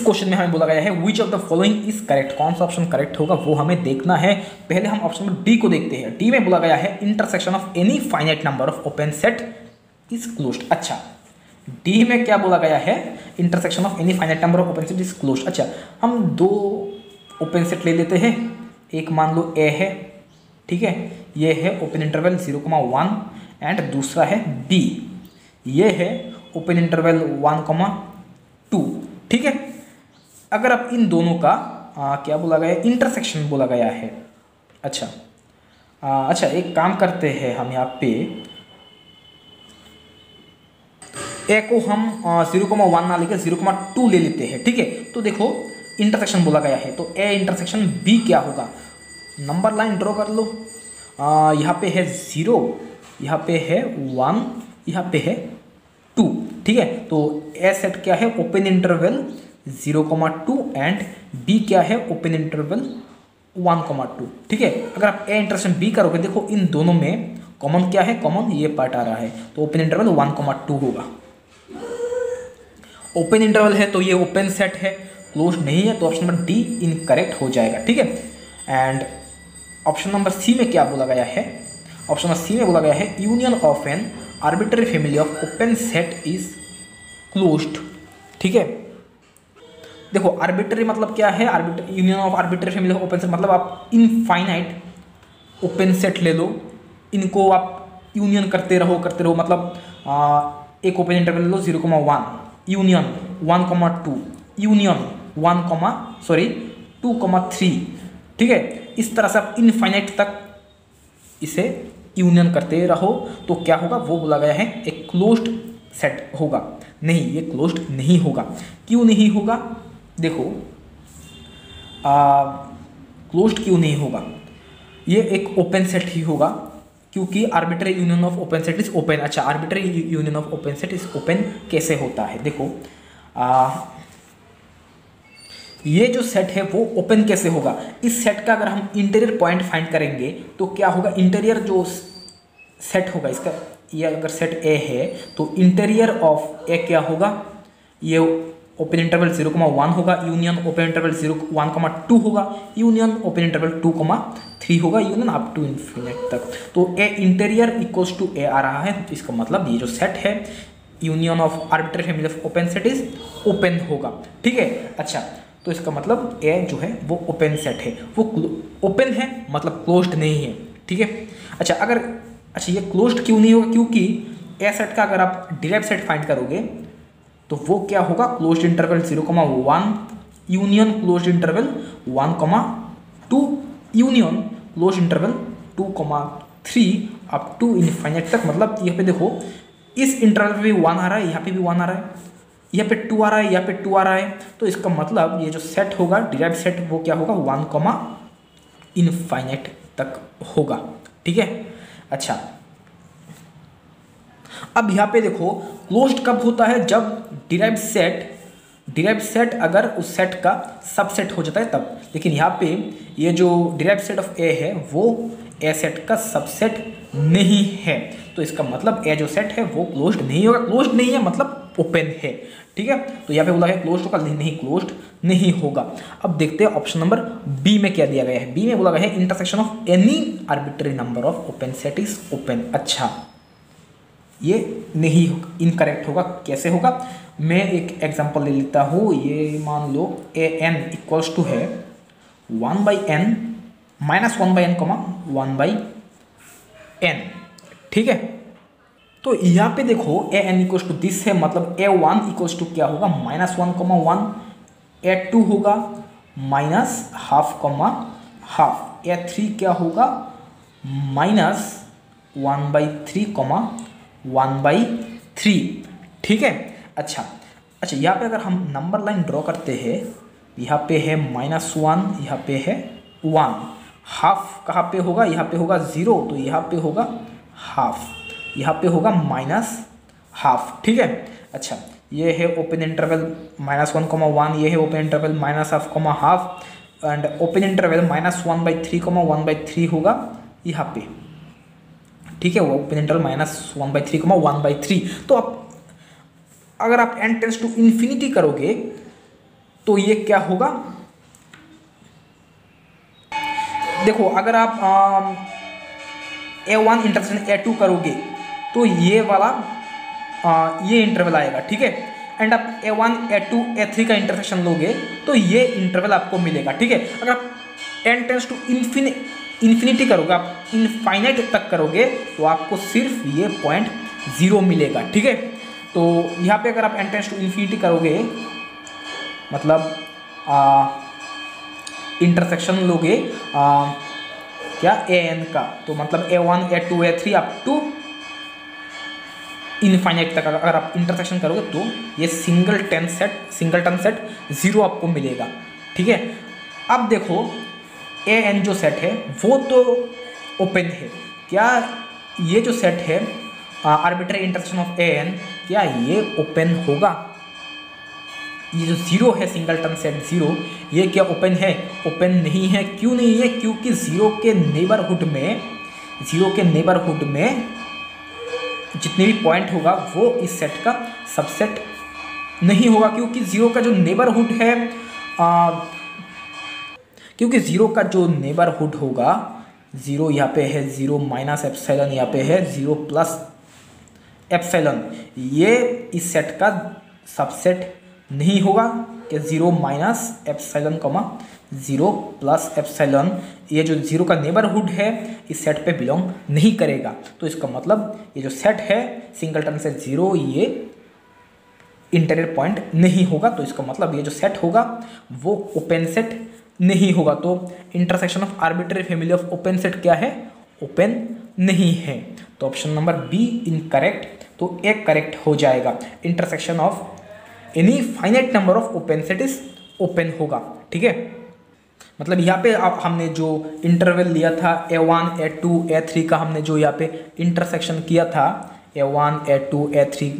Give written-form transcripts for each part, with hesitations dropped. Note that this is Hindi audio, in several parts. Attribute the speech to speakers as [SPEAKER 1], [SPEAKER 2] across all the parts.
[SPEAKER 1] क्वेश्चन में हमें बोला गया है which of the following is correct, कौन सा ऑप्शन करेक्ट होगा वो हमें देखना है। पहले हम ऑप्शन नंबर डी को देखते हैं। डी में बोला गया है intersection of any finite number of open set is closed. अच्छा, डी में क्या बोला गया है, intersection of any finite number of open set is closed. अच्छा, हम दो ओपन सेट ले लेते हैं, एक मान लो ए है, ठीक है, ये है ओपन इंटरवल 0,1 एंड दूसरा है बी, ये है ओपन इंटरवल 1,2, ठीक है। अगर अब इन दोनों का क्या बोला गया है, इंटरसेक्शन बोला गया है। अच्छा अच्छा, एक काम करते हैं, हम यहाँ पे ए को हम 0,1 ना लेकर 0,2 ले लेते हैं, ठीक है। तो देखो इंटरसेक्शन बोला गया है, तो ए इंटरसेक्शन बी क्या होगा, नंबर लाइन ड्रॉ कर लो। यहाँ पे है 0, यहाँ पे है 1, यहाँ पे है 2, ठीक है। तो ए सेट क्या है, ओपन इंटरवल 0,2 एंड बी क्या है, ओपन इंटरवल 1,2, ठीक है। अगर आप ए इंटरसेक्शन बी करोगे, देखो इन दोनों में कॉमन क्या है, कॉमन ये पार्ट आ रहा है, तो ओपन इंटरवल 1,2 होगा। ओपन इंटरवल है तो ये ओपन सेट है, क्लोज नहीं है, तो ऑप्शन नंबर डी इनकरेक्ट हो जाएगा, ठीक है। एंड ऑप्शन नंबर सी में क्या बोला गया है, ऑप्शन नंबर सी में बोला गया है union of N arbitrary family of open set is closed, ठीक है। देखो आर्बिट्ररी मतलब क्या है, union of arbitrary family of open set मतलब आप इनफाइनाइट ओपन सेट ले लो, इनको आप यूनियन करते रहो मतलब एक ओपन इंटरवल ले लो 0,1 यूनियन 1,2 यूनियन 2,3, ठीक है। इस तरह से आप इनफाइनाइट तक इसे यूनियन करते रहो, तो क्या होगा, वो बोला गया है एक क्लोज्ड सेट होगा। नहीं, ये क्लोज्ड नहीं होगा। क्यों नहीं होगा, देखो क्लोज्ड क्यों नहीं होगा, ये एक ओपन सेट ही होगा, क्योंकि arbitrary union of open set is open. अच्छा, arbitrary union of open set is open कैसे होता है, देखो ये जो सेट है वो ओपन कैसे होगा, इस सेट का अगर हम इंटीरियर पॉइंट फाइंड करेंगे तो क्या होगा, इंटीरियर जो सेट होगा इसका, ये अगर सेट ए है तो इंटीरियर ऑफ ए क्या होगा, ये ओपन इंटरवल 0,1 होगा, यूनियन ओपन इंटरवल 1,2 होगा, यूनियन ओपन इंटरवल 2,3 होगा, यूनियन अप टू इन्फिनिट तक। तो ए इंटीरियर इक्वल्स टू ए आ रहा है, तो इसका मतलब ये जो सेट है union of arbitrary family of open set is open होगा, ठीक है। अच्छा, तो इसका मतलब ए जो है वो ओपन सेट है, वो ओपन है मतलब क्लोज्ड नहीं है, ठीक है। अच्छा, ये क्लोज्ड क्यों नहीं होगा, क्योंकि ए सेट का अगर आप डिराइव सेट फाइंड करोगे तो वो क्या होगा, closed interval 0,1 union closed interval 1,2 union closed interval 2,3 up to infinite तक। मतलब यहाँ पे देखो इस इंटरवल पे भी 1 आ रहा है, यहाँ पे भी 1 आ रहा है, यहाँ पे 2 आ रहा है, यहाँ पे 2 आ रहा है, तो इसका मतलब ये जो सेट होगा डिराइव सेट वो क्या होगा, 1, इनफाइनाइट तक होगा, ठीक है। अच्छा, अब यहाँ पे देखो क्लोज्ड कब होता है, जब डिराइव सेट अगर उस सेट का सबसेट हो जाता है तब। लेकिन यहाँ पे ये जो डिराइव सेट ऑफ ए है वो ए सेट का सबसेट नहीं है, तो इसका मतलब ए जो सेट है वो क्लोज्ड नहीं होगा। क्लोज्ड नहीं है मतलब ओपन है, ठीक है। तो यहाँ पे बोला है क्लोज्ड होगा, नहीं क्लोज्ड नहीं होगा। अब देखते हैं ऑप्शन नंबर बी में क्या दिया गया है। बी में बोला गया है intersection of any arbitrary number of open set is open. अच्छा, ये नहीं इनकरेक्ट होगा, कैसे होगा, मैं एक एग्जांपल ले लेता हूँ। ये मान लो ए एन इक्वल्स टू है 1/n माइनस 1/n 1/n, ठीक है। तो यहाँ पे देखो A N equals to this है, मतलब A1 इक्वल्स टू क्या होगा, -1,1, A2 होगा -1/2, A3 क्या होगा -1/3, ठीक है। अच्छा, यहाँ पे अगर हम नंबर लाइन ड्रॉ करते हैं, यहाँ पे है -1, यहाँ पे है 1, हाफ कहाँ पे होगा, यहाँ पे होगा 0, तो यहाँ पे होगा हाफ, यहाँ पे होगा -1/2, ठीक है। अच्छा, ये है ओपन इंटरवल -1,1, ये है open interval -1/2 and open interval -1/3, 1/3 होगा यहाँ पे, ठीक है। वो ओपन इंटरवल -1/3, 1/3। तो आप अगर आप n टेंड्स टू इन्फिनिटी करोगे तो ये क्या होगा, देखो अगर आप A1 इंटरसेक्शन A2 करोगे तो ये वाला ये इंटरवल आएगा, ठीक है। एंड आप A1 A2 A3 का इंटरसेक्शन लोगे तो ये इंटरवल आपको मिलेगा, ठीक है। अगर आप n टेंस टू इन्फिनिटी करोगे, आप इनफाइनाइट तक करोगे तो आपको सिर्फ ये पॉइंट 0 मिलेगा, ठीक है। तो यहाँ पे अगर आप n टेंस टू इन्फिनिटी करोगे मतलब इंटरसेक्शन लोगे क्या an का, तो मतलब A1 A2 A3 up to infinite तक अगर आप इंटरसेक्शन करोगे तो ये सिंगलटन सेट 0 आपको मिलेगा, ठीक है। अब देखो an जो सेट है वो तो ओपन है, क्या ये जो सेट है आर्बिट्ररी इंटरसेक्शन ऑफ an, क्या ये ओपन होगा? ये जो 0 है सिंगलटन सेट 0, ये क्या ओपन है? ओपन नहीं है। क्यों नहीं है? क्योंकि 0 के नेबरहुड में जितने भी पॉइंट होगा वो इस सेट का सबसेट नहीं होगा, क्योंकि 0 का जो नेबरहुड है क्योंकि 0 का जो नेबरहुड होगा, 0 यहाँ पे है 0 माइनस एप्सिलॉन, यहाँ पे है 0 प्लस एप्सिलॉन, ये इस सेट का सबसेट नहीं होगा कि 0 minus epsilon comma 0 plus epsilon, ये जो 0 का नेबरहुड है इस सेट पे बिलोंग नहीं करेगा। तो इसका मतलब ये जो सेट है सिंगलटन सेट 0 ये इंटीरियर पॉइंट नहीं होगा, तो इसका मतलब ये जो सेट होगा वो ओपन सेट नहीं होगा। तो intersection of arbitrary family of open set क्या है? ओपन नहीं है। तो ऑप्शन नंबर बी इनकरेक्ट, तो एक करेक्ट हो जाएगा। Intersection of any finite number of open set is open होगा, ठीक है। मतलब यहाँ पे अब हमने जो इंटरवल लिया था A1 A2 A3 का, हमने जो यहाँ पे इंटरसेक्शन किया था A1 A2 A3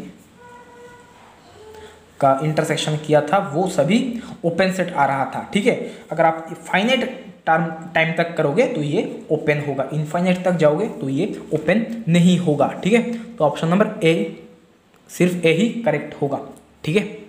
[SPEAKER 1] का इंटरसेक्शन किया था वो सभी ओपन सेट आ रहा था, ठीक है। अगर आप फाइनाइट टाइम तक करोगे तो ये ओपन होगा, इनफाइनाइट तक जाओगे तो ये ओपन नहीं होगा, ठीक है। तो ऑप्शन नंबर ए, सिर्फ ए ही करेक्ट होगा, ठीक है।